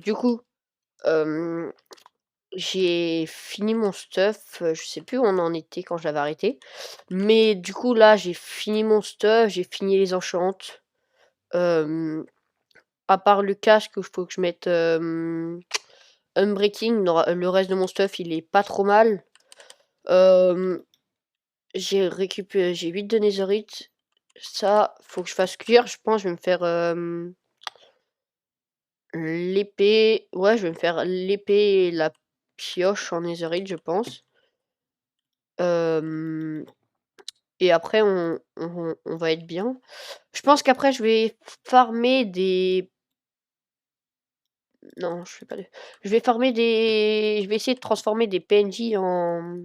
du coup, hem, j'ai fini mon stuff, je sais plus où on en était quand j'avais arrêté. Mais du coup, là, j'ai fini mon stuff, j'ai fini les enchantes. Hem, à part le casque où il faut que je mette, unbreaking, le reste de mon stuff, il est pas trop mal. Hem, j'ai 8 de netherite. Ça, faut que je fasse cuire. Je pense je vais me faire, l'épée. Ouais, je vais me faire l'épée et la pioche en netherite, je pense. Hem et après on va être bien. Je pense qu'après je vais farmer des non, je fais pas de je vais farmer des je vais essayer de transformer des PNJ en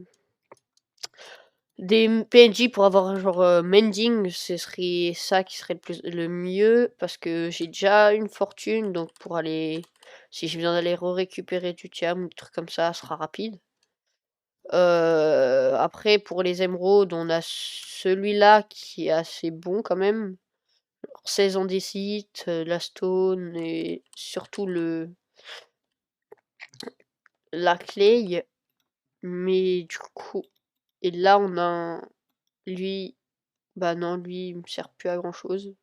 des PNJ pour avoir genre, mending, ce serait ça qui serait le mieux parce que j'ai déjà une fortune, donc pour aller si j'ai besoin d'aller récupérer du tiam ou des trucs comme ça sera rapide. Après pour les émeraudes, on a celui-là qui est assez bon quand même. 16 andésite, la stone et surtout la clay, mais du coup et là on a lui, bah non, lui il me sert plus à grand chose.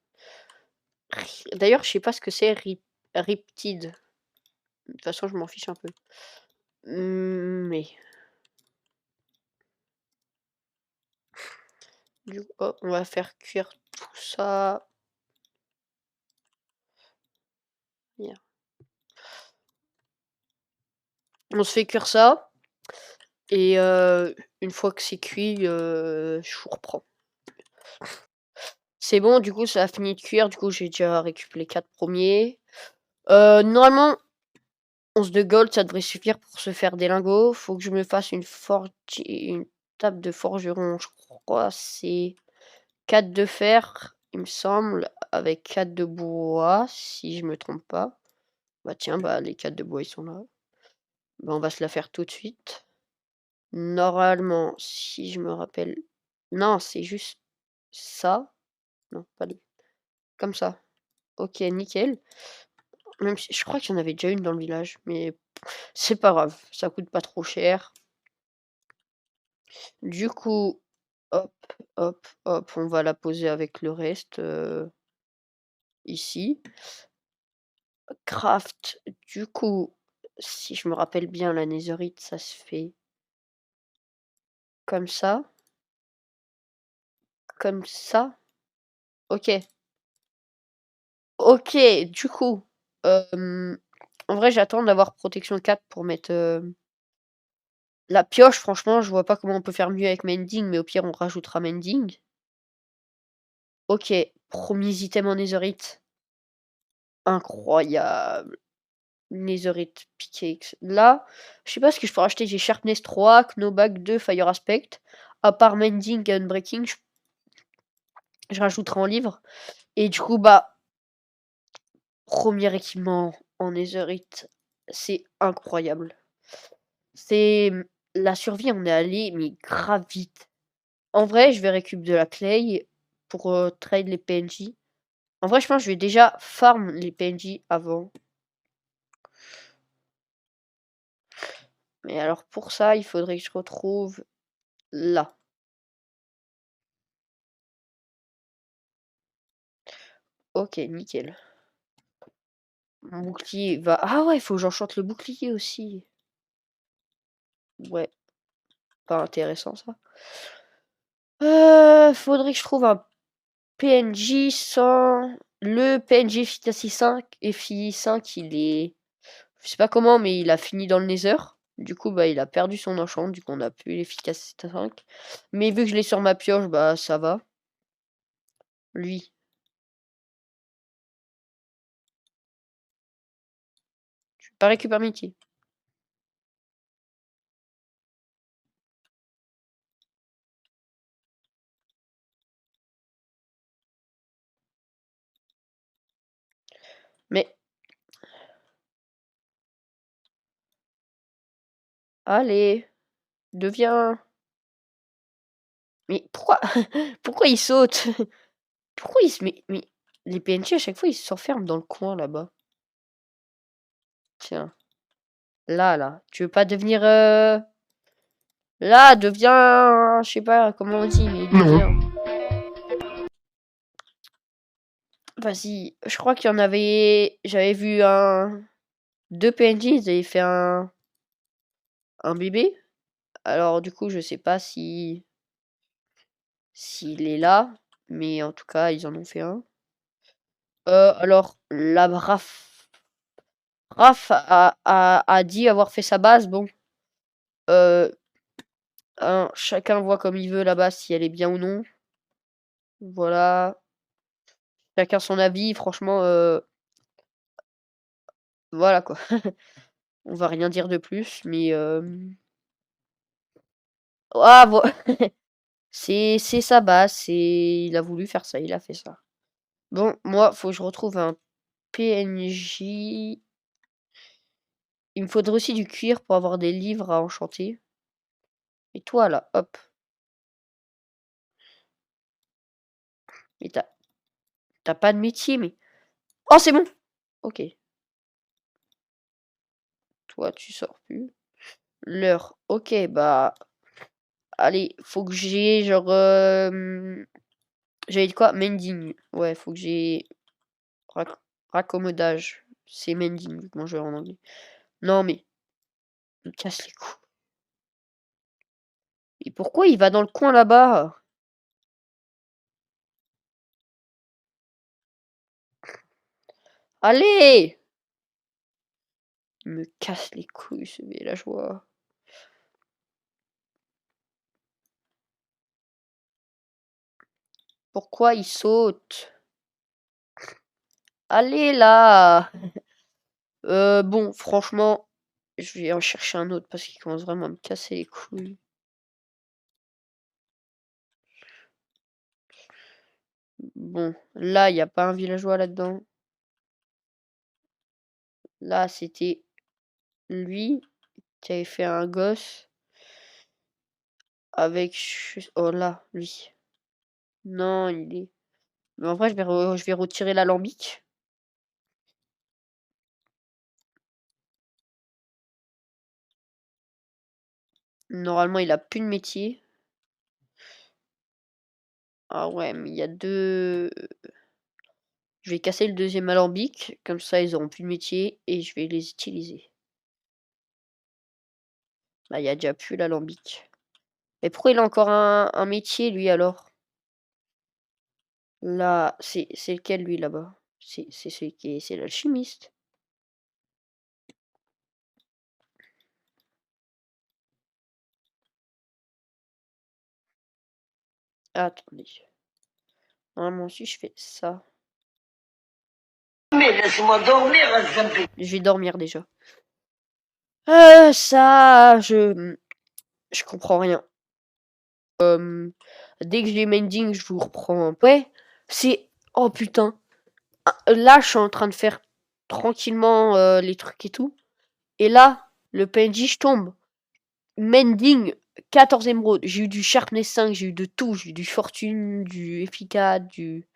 D'ailleurs, je sais pas ce que c'est Riptide. De toute façon, je m'en fiche un peu. Mais du coup, hop, on va faire cuire tout ça. Bien. On se fait cuire ça et une fois que c'est cuit, je vous reprends. C'est bon, du coup, ça a fini de cuire. Du coup, j'ai déjà récupéré les 4 premiers. Normalement, 11 de gold, ça devrait suffire pour se faire des lingots. Faut que je me fasse une table de forgeron, je crois. C'est 4 de fer, il me semble, avec 4 de bois, si je me trompe pas. Bah tiens, bah les 4 de bois, ils sont là. Bah, on va se la faire tout de suite. Normalement, si je me rappelle non, c'est juste ça. Non, pas lui. Comme ça. OK, nickel. Même si je crois qu'il y en avait déjà une dans le village, mais c'est pas grave, ça coûte pas trop cher. Du coup, hop, hop, hop, on va la poser avec le reste, ici. Craft, du coup, si je me rappelle bien, la netherite, ça se fait comme ça. Comme ça. OK. OK, du coup, en vrai, j'attends d'avoir protection 4 pour mettre, la pioche. Franchement, je vois pas comment on peut faire mieux avec mending, mais au pire, on rajoutera mending. OK, premier item en netherite. Incroyable. Netherite pickaxe. Là, je sais pas ce que je peux racheter. J'ai Sharpness 3, Knowback 2, Fire Aspect. À part Mending et Unbreaking, je rajouterai en livre. Et du coup, bah, premier équipement en netherite, c'est incroyable. C'est la survie, on est allé, mais grave vite. En vrai, je vais récupérer de la clay pour trade les PNJ. En vrai, je pense que je vais déjà farm les PNJ avant. Mais alors pour ça, il faudrait que je retrouve là. OK, nickel. Mon bouclier va ah ouais, il faut que j'enchante le bouclier aussi. Ouais, pas intéressant ça. Faudrait que je trouve un PNJ sans le PNJ efficacité 5 FI 5, il est je sais pas comment, mais il a fini dans le Nether. Du coup, bah, il a perdu son enchant, du coup on a plus l'efficacité 5. Mais vu que je l'ai sur ma pioche, bah, ça va. Lui, je vais pas récupérer Mickey. Mais allez, deviens mais pourquoi pourquoi il saute? Pourquoi il se met mais les PNJ à chaque fois ils s'enferment dans le coin là-bas. Tiens. Là. Tu veux pas devenir... Là, deviens... Je sais pas comment on dit, mais deviens... Vas-y. Je crois qu'il y en avait... J'avais vu un... Deux PNJ, ils avaient fait un bébé. Alors du coup, je sais pas si s'il est là, mais en tout cas, ils en ont fait un. Alors la Raph a dit avoir fait sa base. Bon, chacun voit comme il veut la base, si elle est bien ou non. Voilà. Chacun son avis. Franchement, voilà quoi. On va rien dire de plus, mais ah, c'est sa base. Il a voulu faire ça, il a fait ça. Bon, moi, faut que je retrouve un PNJ. Il me faudrait aussi du cuir pour avoir des livres à enchanter. Et toi, là, hop. Mais t'as pas de métier, mais... Oh, c'est bon! Ok. Toi, tu sors plus. L'heure. Ok, bah... Allez, faut que j'ai, genre... J'avais dit quoi? Mending. Ouais, faut que j'ai... Raccommodage. C'est mending, vu que moi je vais en anglais. Non, mais... Il me casse les couilles. Et pourquoi il va dans le coin là-bas? Allez! Il me casse les couilles, ce villageois. Pourquoi il saute? Allez là! Bon, franchement, je vais en chercher un autre parce qu'il commence vraiment à me casser les couilles. Bon, là, il n'y a pas un villageois là-dedans. Là, c'était lui qui avait fait un gosse avec... Oh là, lui. Non, il est... Mais en vrai, je vais retirer l'alambic. Normalement, il a plus de métier. Ah ouais, mais il y a deux... Je vais casser le deuxième alambic. Comme ça, ils auront plus de métier et je vais les utiliser. Là, il y a déjà plus l'alambic. Mais pourquoi il a encore un métier, lui, alors? Là, c'est lequel, lui, là-bas? C'est celui qui est... C'est l'alchimiste. Attendez. Normalement, si je fais ça... Mais laisse-moi dormir, Je vais dormir, déjà. Ça... Je comprends rien. Dès que j'ai mending, je vous reprends. Ouais, c'est... Oh, putain. Là, je suis en train de faire tranquillement les trucs et tout. Et là, le PNJ, je tombe. Mending, 14 émeraudes. J'ai eu du Sharpness 5, j'ai eu de tout. J'ai eu du Fortune, du Efficace, du...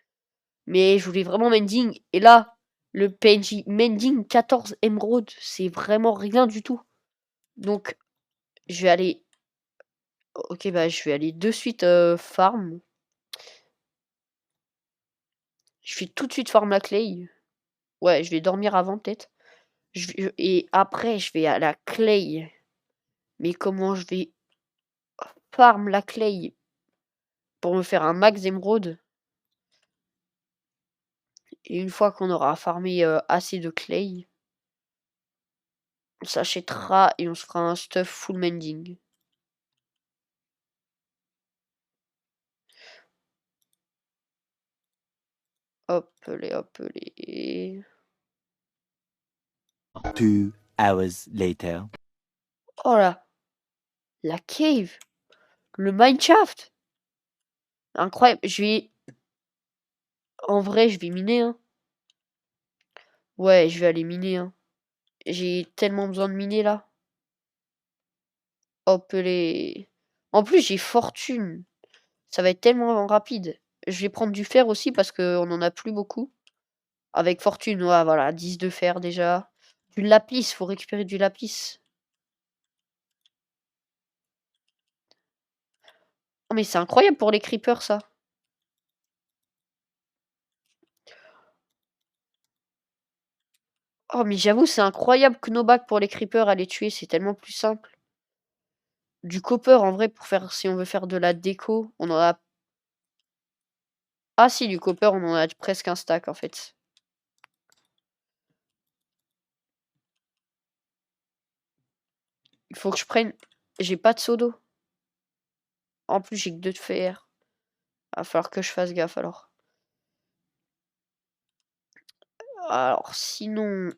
Mais je voulais vraiment Mending. Et là, le PNJ Mending, 14 émeraudes. C'est vraiment rien du tout. Donc, je vais aller... Ok, bah, je vais aller de suite farm. Je vais tout de suite farm la clay. Ouais, je vais dormir avant, peut-être. Et après, je vais à la clay. Mais comment je vais farm la clay pour me faire un max d'émeraude? Et une fois qu'on aura farmé assez de clay, on s'achètera et on se fera un stuff full mending. Hop les. 2 hours later. Oh là, la cave, le mineshaft. Incroyable, en vrai, je vais miner, hein. Ouais, je vais aller miner, hein. J'ai tellement besoin de miner, là. Hop les. En plus, j'ai fortune. Ça va être tellement rapide. Je vais prendre du fer aussi parce qu'on en a plus beaucoup. Avec fortune, ouais, voilà, 10 de fer déjà. Du lapis, faut récupérer du lapis. Oh mais c'est incroyable pour les creepers ça. Oh mais j'avoue, c'est incroyable Knobac pour les creepers à les tuer, c'est tellement plus simple. Du copper en vrai pour faire si on veut faire de la déco, on en a ah si du copper, on en a presque un stack en fait. Il faut que je prenne j'ai pas de seau d'eau. En plus, j'ai que 2 de fer. Va falloir que je fasse gaffe alors. Alors sinon,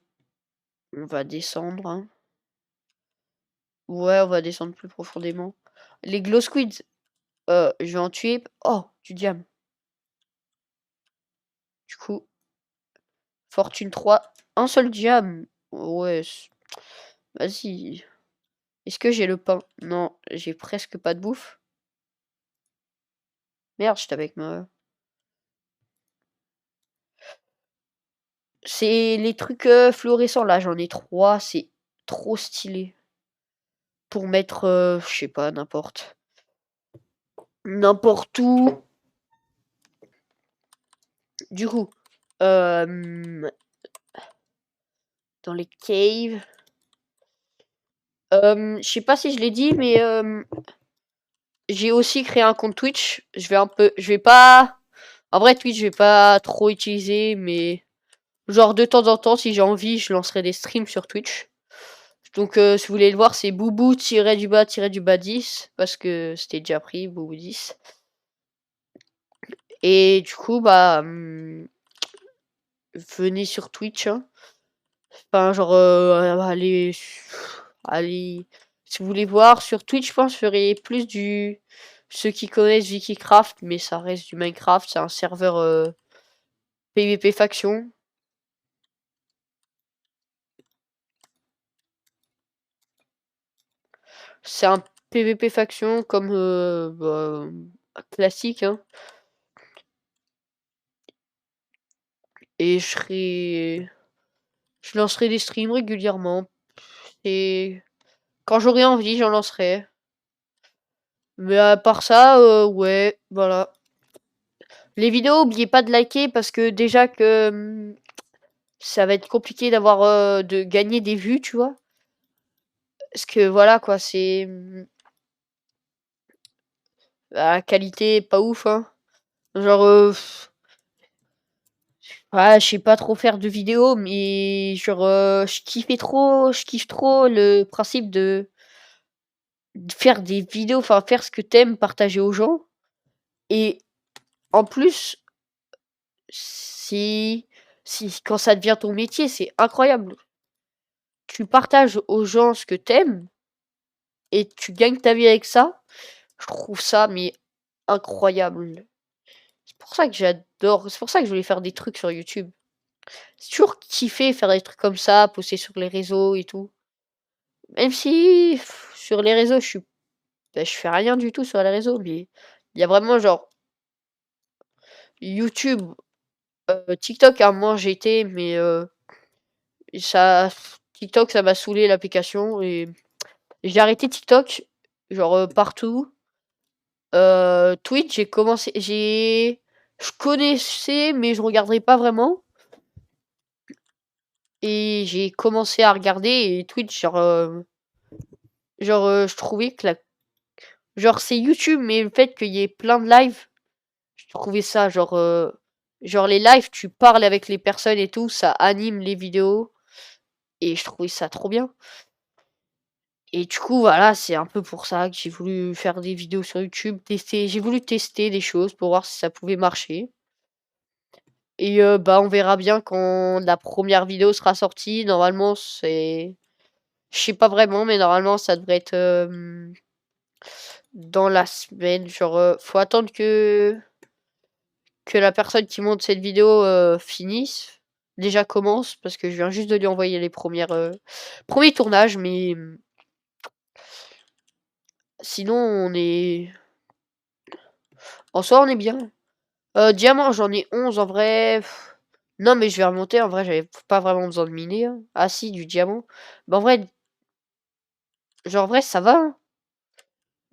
on va descendre, hein. Ouais, on va descendre plus profondément. Les glow squids, je vais en tuer. Oh, du diamant. Du coup, fortune 3, un seul diamant. Ouais, vas-y. Est-ce que j'ai le pain? Non, j'ai presque pas de bouffe. Merde, j'étais avec ma... C'est les trucs fluorescents là, j'en ai 3, c'est trop stylé. Pour mettre, je sais pas, n'importe. N'importe où. Du coup, dans les caves. Je sais pas si je l'ai dit, mais j'ai aussi créé un compte Twitch. Je vais pas. En vrai, Twitch, je vais pas trop utiliser, mais genre de temps en temps, si j'ai envie, je lancerai des streams sur Twitch. Donc, si vous voulez le voir, c'est boubou-du-bas 10 parce que c'était déjà pris, boubou 10. Et du coup, bah, venez sur Twitch, hein. Enfin, genre, allez, si vous voulez voir sur Twitch, je pense, je ferai plus du, ceux qui connaissent Vikicraft, mais ça reste du Minecraft, c'est un serveur PVP faction. C'est un PVP faction comme bah, classique, hein. Et je lancerai des streams régulièrement. Et quand j'aurai envie, j'en lancerai. Mais à part ça, ouais, voilà. Les vidéos, oubliez pas de liker parce que déjà que ça va être compliqué d'avoir de gagner des vues, tu vois. Parce que voilà quoi, c'est la qualité est pas ouf, hein. Genre, ouais, je sais pas trop faire de vidéos, mais genre, je kiffe trop le principe de faire des vidéos, enfin faire ce que t'aimes, partager aux gens. Et en plus, si, si quand ça devient ton métier, c'est incroyable. Tu partages aux gens ce que t'aimes et tu gagnes ta vie avec ça. Je trouve ça mais incroyable. C'est pour ça que j'adore. C'est pour ça que je voulais faire des trucs sur YouTube. C'est toujours kiffé faire des trucs comme ça, poster sur les réseaux et tout. Même si sur les réseaux, je fais rien du tout sur les réseaux, mais il y a vraiment genre YouTube, TikTok à un moment j'ai été, mais ça, TikTok ça m'a saoulé l'application et j'ai arrêté TikTok, genre partout. Twitch, je connaissais, mais je regarderai pas vraiment. Et j'ai commencé à regarder et Twitch, je trouvais que genre c'est YouTube, mais le fait qu'il y ait plein de lives, je trouvais ça genre les lives, tu parles avec les personnes et tout, ça anime les vidéos et je trouvais ça trop bien. Et du coup, voilà, c'est un peu pour ça que j'ai voulu faire des vidéos sur YouTube, j'ai voulu tester des choses pour voir si ça pouvait marcher. Et bah, on verra bien quand la première vidéo sera sortie. Normalement, je sais pas vraiment, mais normalement, ça devrait être, dans la semaine. Genre, faut attendre que la personne qui monte cette vidéo, finisse. Déjà commence, parce que je viens juste de lui envoyer les premiers tournages, mais sinon on est en soi, on est bien. Diamant, j'en ai 11 en vrai. Non, mais je vais remonter. En vrai, j'avais pas vraiment besoin de miner, hein. Ah si, du diamant. Bah en vrai, genre en vrai, ça va, hein.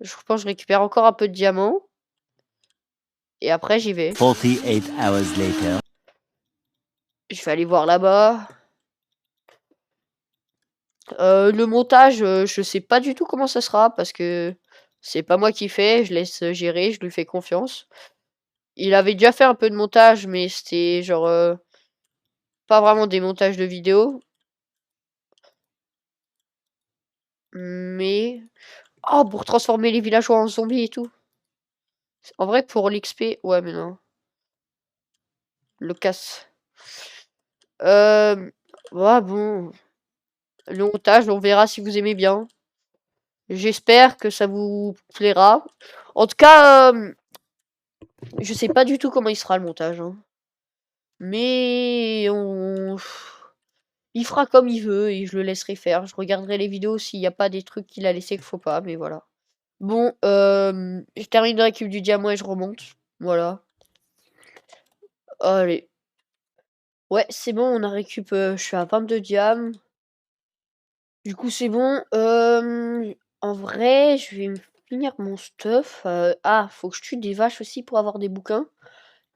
Je pense que je récupère encore un peu de diamant. Et après, j'y vais. 48 hours later. Je vais aller voir là-bas. Le montage, je sais pas du tout comment ça sera parce que c'est pas moi qui fais. Je laisse gérer, je lui fais confiance. Il avait déjà fait un peu de montage, mais c'était genre pas vraiment des montages de vidéos. Mais... Oh, pour transformer les villageois en zombies et tout. En vrai, pour l'XP, ouais, mais non. Le casse. Ouais, bon. Le montage, on verra si vous aimez bien. J'espère que ça vous plaira. En tout cas, je sais pas du tout comment il sera le montage, hein. Mais il fera comme il veut et je le laisserai faire. Je regarderai les vidéos s'il n'y a pas des trucs qu'il a laissé qu'il faut pas, mais voilà. Bon, je termine de récup du diamant et je remonte. Voilà. Allez. Ouais, c'est bon, on a récup. Je suis à 22 diams. Du coup, c'est bon. En vrai, je vais me finir mon stuff. Ah, faut que je tue des vaches aussi pour avoir des bouquins.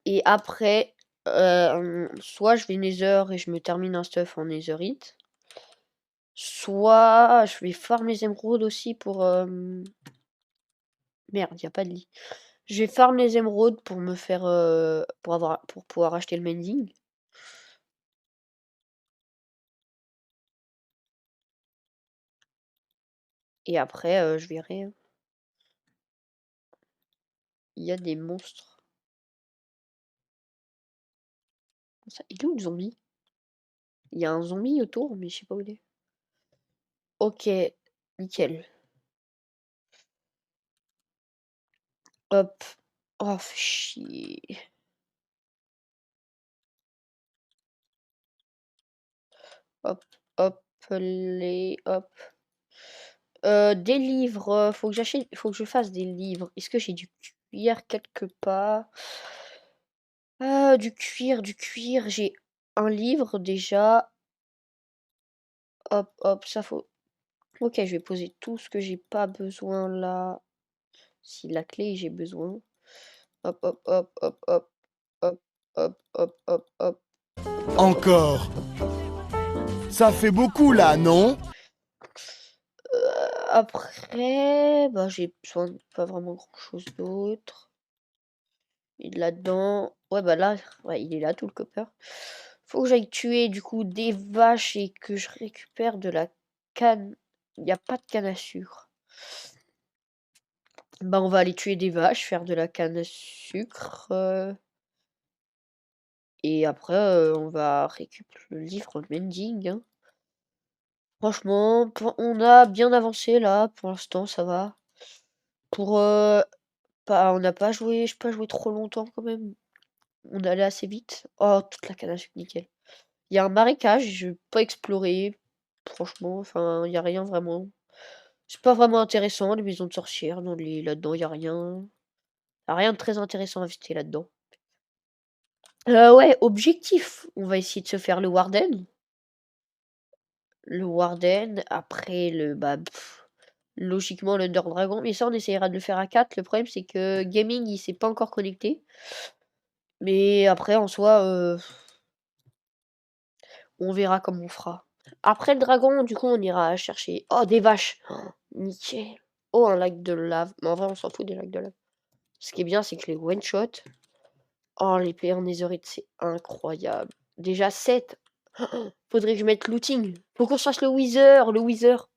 Et après, soit je vais nether et je me termine un stuff en netherite. Soit je vais farm les émeraudes aussi pour... Merde, y a pas de lit. Je vais farm les émeraudes pour me faire... pour pouvoir acheter le mending. Et après, je verrai, hein. Il y a des monstres. Ça, il est où le zombie? Il y a un zombie autour, mais je sais pas où il est. Ok, nickel. Hop. Oh, fais chier. Hop, hop, hop. Des livres, faut que j'achète, faut que je fasse des livres. Est-ce que j'ai du cuir quelque part? Du cuir, j'ai un livre déjà. Hop, hop, ça faut. Ok, je vais poser tout ce que j'ai pas besoin là. Si la clé j'ai besoin. Hop, hop, hop, hop, hop, hop, hop, hop, hop, hop. Encore. Ça fait beaucoup là, non? Après, bah j'ai besoin de pas vraiment grand chose d'autre. Et là-dedans, ouais bah là, ouais, il est là tout le copper. Faut que j'aille tuer du coup des vaches et que je récupère de la canne. Il n'y a pas de canne à sucre. Bah on va aller tuer des vaches, faire de la canne à sucre. Et après on va récupérer le livre mending, hein. Franchement, on a bien avancé là, pour l'instant ça va. Pour on n'a pas joué, je pas joué trop longtemps quand même. On allait assez vite. Oh, toute la canne à sucre, nickel. Il y a un marécage, je n'ai pas exploré. Franchement, enfin, il y a rien vraiment. C'est pas vraiment intéressant, les maisons de sorcières, là-dedans, il y a rien. Y a rien de très intéressant à visiter là-dedans. Ouais, objectif. On va essayer de se faire le Warden. Le Warden, après logiquement l'Under Dragon. Mais ça, on essayera de le faire à 4. Le problème, c'est que Gaming, il s'est pas encore connecté. Mais après, en soi, on verra comme on fera. Après le dragon, du coup, on ira chercher... Oh, des vaches! Oh, nickel! Oh, un lac de lave. Mais en vrai, on s'en fout des lacs de lave. Ce qui est bien, c'est que les one-shot... Oh, l'épée en netherite, c'est incroyable. Déjà 7. Faudrait que je mette looting. Faut qu'on se fasse le wither, le wither.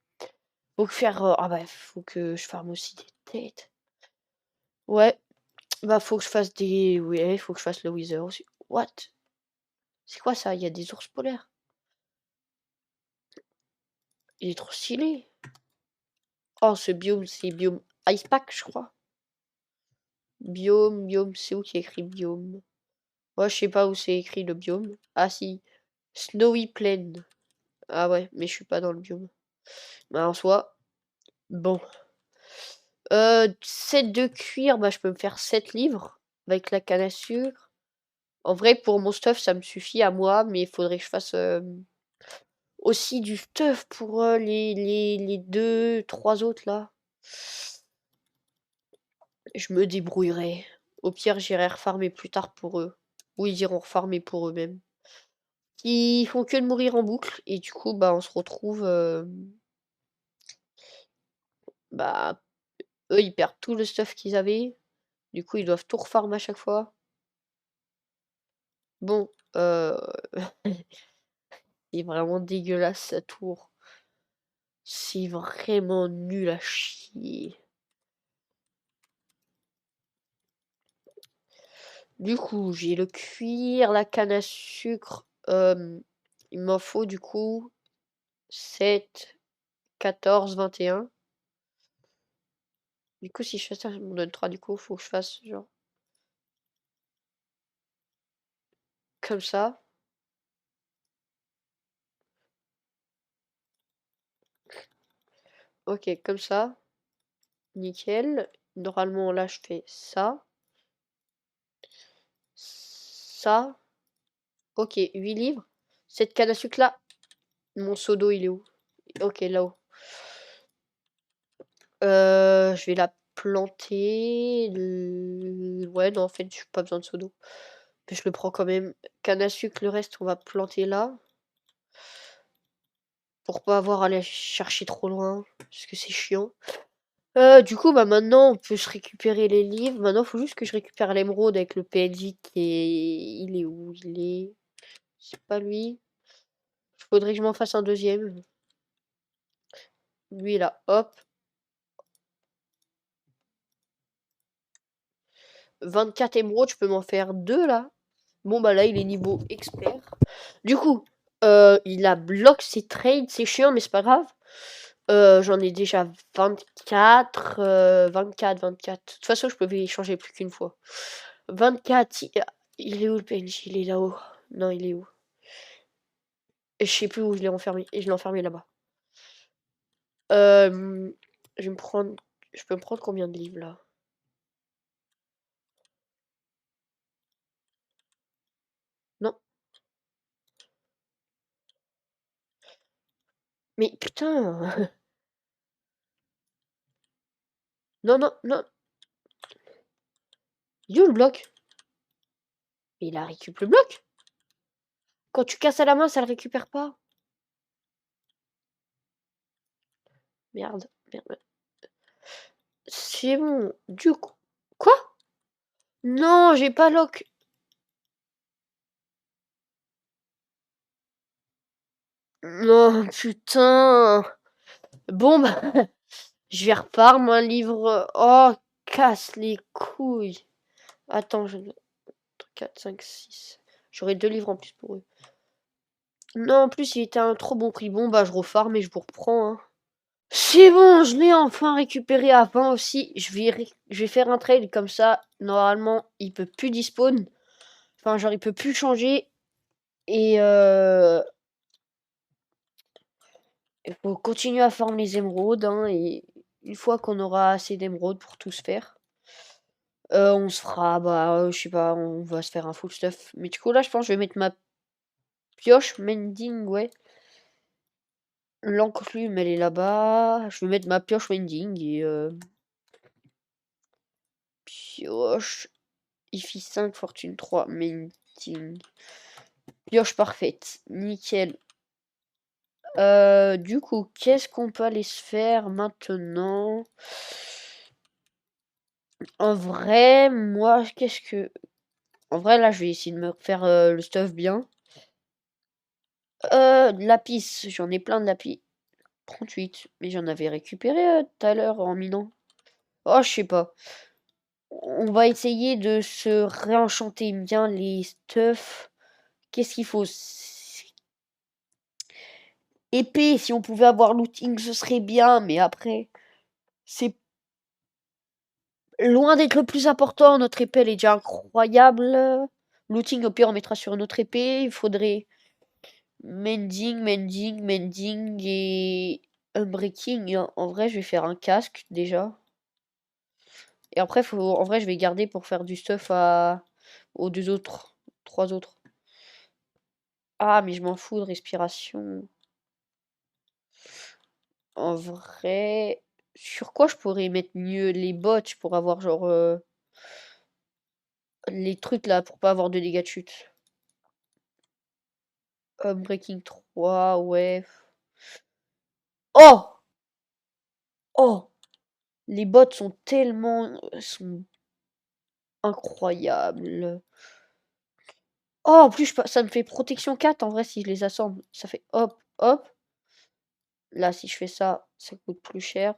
Faut que faire... Ah bah, faut que je farme aussi des têtes. Ouais. Bah, faut que je fasse des... Ouais, faut que je fasse le wither aussi. What? C'est quoi ça? Il y a des ours polaires. Il est trop stylé. Oh, ce biome, c'est biome Icepack, je crois. Biome, c'est où qui est écrit biome? Ouais, je sais pas où c'est écrit le biome. Ah si, Snowy Plain. Ah ouais, mais je suis pas dans le biome. Bah en soi, bon. 7 de cuir, bah je peux me faire 7 livres avec la canne à sucre. En vrai, pour mon stuff, ça me suffit à moi, mais il faudrait que je fasse aussi du stuff pour les 2, 3 autres là. Je me débrouillerai. Au pire, j'irai refarmer plus tard pour eux. Ou ils iront refarmer pour eux-mêmes. Ils font que de mourir en boucle. Et du coup, bah, on se retrouve. Bah, eux, ils perdent tout le stuff qu'ils avaient. Du coup, ils doivent tout refarmer à chaque fois. Bon, c'est vraiment dégueulasse sa tour. C'est vraiment nul à chier. Du coup, j'ai le cuir, la canne à sucre. Il m'en faut du coup 7, 14, 21. Du coup, si je fais ça, ça me donne 3. Du coup, faut que je fasse genre comme ça. Ok, comme ça. Nickel. Normalement, là, je fais ça. Ça. Ok, 8 livres. Cette canne à sucre là. Mon seau d'eau, il est où? Ok, là-haut. Je vais la planter. Ouais, non, en fait, j'ai pas besoin de seau d'eau. Mais je le prends quand même. Canne à sucre, le reste, on va planter là. Pour pas avoir à aller chercher trop loin. Parce que c'est chiant. Du coup, bah maintenant, on peut se récupérer les livres. Maintenant, il faut juste que je récupère l'émeraude avec le PNJ qui est... Il est où? Il est... C'est pas lui. Faudrait que je m'en fasse un deuxième. Lui, là, hop. 24 émeraudes, je peux m'en faire 2, là. Bon, bah là, il est niveau expert. Du coup, il a bloqué ses trades. C'est chiant, mais c'est pas grave. J'en ai déjà 24. 24. De toute façon, je peux les changer plus qu'une fois. 24. Il est où le PNJ? Il est là-haut. Non, il est où? Je sais plus où je l'ai enfermé. Et je l'ai enfermé là-bas. Je vais me prendre. Je peux me prendre combien de livres là? Non. Mais putain! Non, non, non. Il est où le bloc? Mais il a récupéré le bloc? Quand tu casses à la main, ça le récupère pas. Merde, merde. C'est bon. Du coup. Quoi? Non, j'ai pas lock. Non, putain. Bon, bah, je vais repartir un livre. Oh, casse les couilles. Attends, 4, 5, 6. J'aurai 2 livres en plus pour eux. Non, en plus, il était à un trop bon prix. Bon, bah, je refarme et je vous reprends. Hein. C'est bon, je l'ai enfin récupéré à 20 aussi. Je vais faire un trade comme ça. Normalement, il peut plus despawn. Enfin, genre, il peut plus changer. Et il faut continuer à farmer les émeraudes. Hein, et une fois qu'on aura assez d'émeraudes pour tout se faire, on se fera, bah, je sais pas, on va se faire un full stuff. Mais du coup, là, je pense que je vais mettre ma pioche mending, ouais. L'enclume, elle est là-bas. Je vais mettre ma pioche mending et pioche. IFI 5, fortune 3, mending. Pioche parfaite. Nickel. Du coup, qu'est-ce qu'on peut aller se faire maintenant? En vrai, moi, qu'est-ce que... En vrai, là, je vais essayer de me faire le stuff bien. De lapis, j'en ai plein de lapis. 38, mais j'en avais récupéré tout à l'heure en minant. Oh, je sais pas. On va essayer de se réenchanter bien les stuff. Qu'est-ce qu'il faut? Épée, si on pouvait avoir looting, ce serait bien, mais après, c'est loin d'être le plus important. Notre épée, elle est déjà incroyable. Looting, au pire, on mettra sur une autre épée. Il faudrait mending et unbreaking. En vrai, je vais faire un casque déjà. Et après, en vrai, je vais garder pour faire du stuff aux 2 autres. 3 autres. Ah, mais je m'en fous de respiration. En vrai, sur quoi je pourrais mettre mieux les bots pour avoir genre les trucs là pour pas avoir de dégâts de chute. Breaking 3, ouais. Oh! Oh! Les bots sont tellement sont incroyables. Oh, en plus ça me fait protection 4 en vrai si je les assemble. Ça fait hop, hop. Là, si je fais ça, ça coûte plus cher.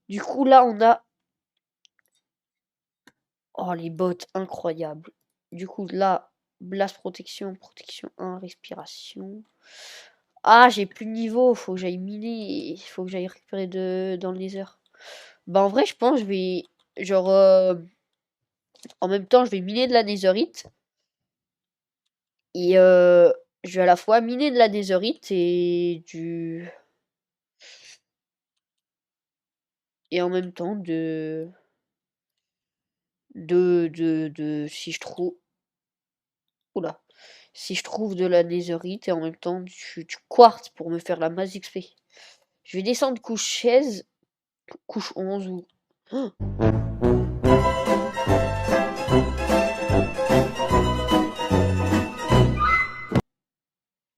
Du coup, là, on a... Oh, les bottes, incroyables. Du coup, là, blast protection, protection 1, respiration. Ah, j'ai plus de niveau, faut que j'aille miner, il faut que j'aille récupérer dans le nether. Bah, en vrai, je pense que je vais... Genre, en même temps, je vais miner de la netherite. Et je vais à la fois miner de la netherite et du... Et en même temps si je trouve... Oula. Si je trouve de la netherite et en même temps du quartz pour me faire la masse XP. Je vais descendre couche 16, couche 11 ou... Oh,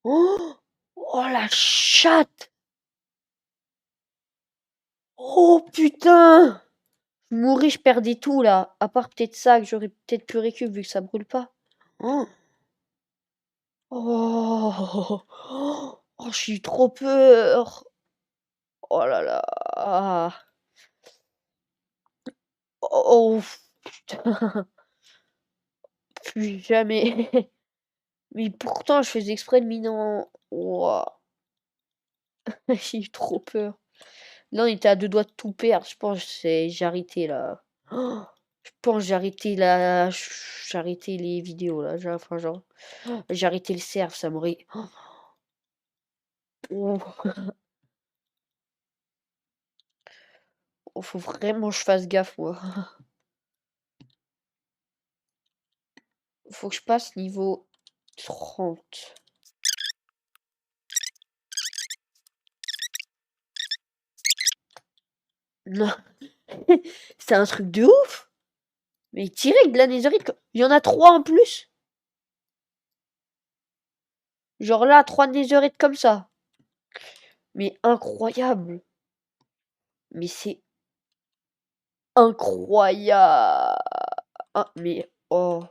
oh, oh, la chatte! Oh putain! Je mourais, je perdais tout là. À part peut-être ça que j'aurais peut-être pu récup vu que ça brûle pas. Oh, oh, oh, j'ai eu trop peur. Oh là là. Oh, putain. Plus jamais. Mais pourtant, je faisais exprès de miner en... Ouah. J'ai eu trop peur. Là, on était à 2 doigts de tout perdre. Je pense que j'ai arrêté là. Oh, je pense que j'ai arrêté les vidéos là. Enfin, genre, j'ai arrêté le serve, ça m'aurait... Oh, oh, faut vraiment que je fasse gaffe, moi. Faut que je passe niveau 30. Non, c'est un truc de ouf. Mais direct de la netherite, il y en a 3 en plus. Genre là, 3 netherite comme ça. Mais incroyable. Mais c'est incroyable. Ah, mais oh.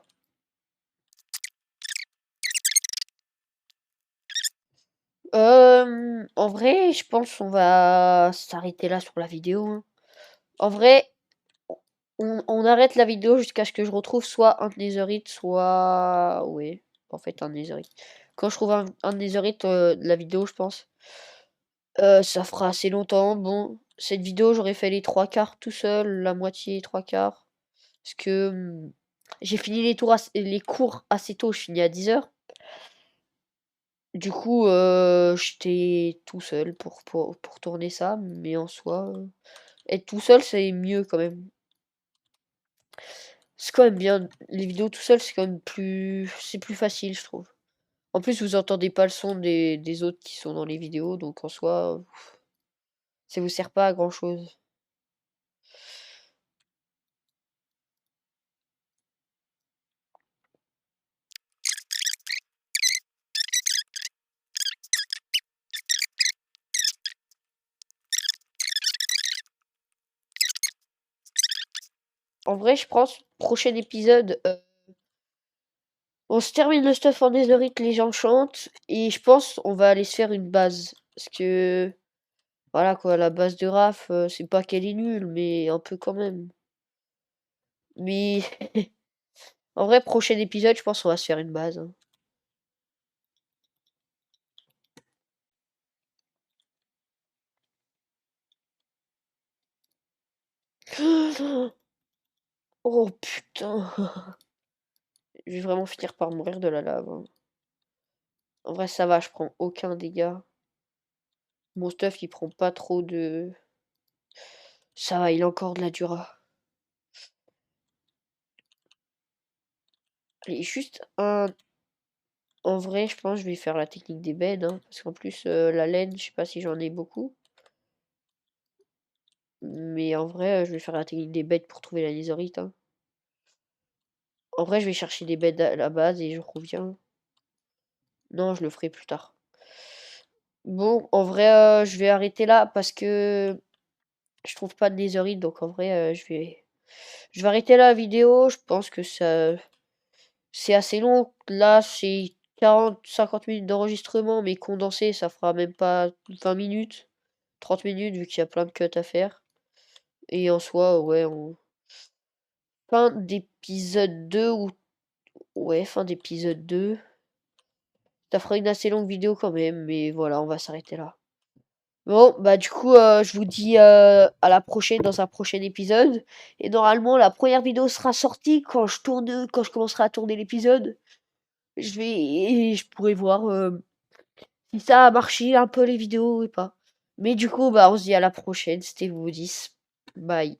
En vrai, je pense on va s'arrêter là sur la vidéo, hein. En vrai, on arrête la vidéo jusqu'à ce que je retrouve soit un netherite, soit... Oui, en fait un netherite. Quand je trouve un netherite, la vidéo, je pense, ça fera assez longtemps. Bon, cette vidéo, j'aurais fait les 3 quarts tout seul, la moitié, 3 quarts. Parce que j'ai fini les cours assez tôt, je finis à 10h. Du coup, j'étais tout seul pour tourner ça, mais en soi, être tout seul, c'est mieux quand même. C'est quand même bien. Les vidéos tout seul, c'est quand même c'est plus facile, je trouve. En plus, vous entendez pas le son des autres qui sont dans les vidéos, donc en soi, ça vous sert pas à grand chose. En vrai, je pense, prochain épisode, on se termine le stuff en netherite, les gens chantent, et je pense on va aller se faire une base. Parce que, voilà quoi, la base de Raph, c'est pas qu'elle est nulle, mais un peu quand même. Mais en vrai, prochain épisode, je pense on va se faire une base, hein. Oh putain. Je vais vraiment finir par mourir de la lave, hein. En vrai, ça va, je prends aucun dégât. Mon stuff, il prend pas trop de... Ça va, il a encore de la dura. Allez, juste un... En vrai, je pense que je vais faire la technique des beds, hein, parce qu'en plus, la laine, je sais pas si j'en ai beaucoup. Mais en vrai, je vais faire la technique des beds pour trouver la netherite, hein. En vrai, je vais chercher des beds à la base et je reviens. Non, je le ferai plus tard. Bon, en vrai, je vais arrêter là parce que je trouve pas de netherite, donc en vrai, je vais arrêter là la vidéo. Je pense que ça c'est assez long. Là, c'est 40-50 minutes d'enregistrement, mais condensé, ça fera même pas 20 minutes, 30 minutes, vu qu'il y a plein de cuts à faire. Et en soi, ouais, fin d'épisode 2 ou... Ouais, fin d'épisode 2. Ça fera une assez longue vidéo quand même, mais voilà, on va s'arrêter là. Bon, bah du coup, je vous dis à la prochaine dans un prochain épisode. Et normalement, la première vidéo sera sortie quand je commencerai à tourner l'épisode. Je pourrai voir si ça a marché un peu les vidéos ou pas. Mais du coup, bah on se dit à la prochaine. C'était vous 10. Bye.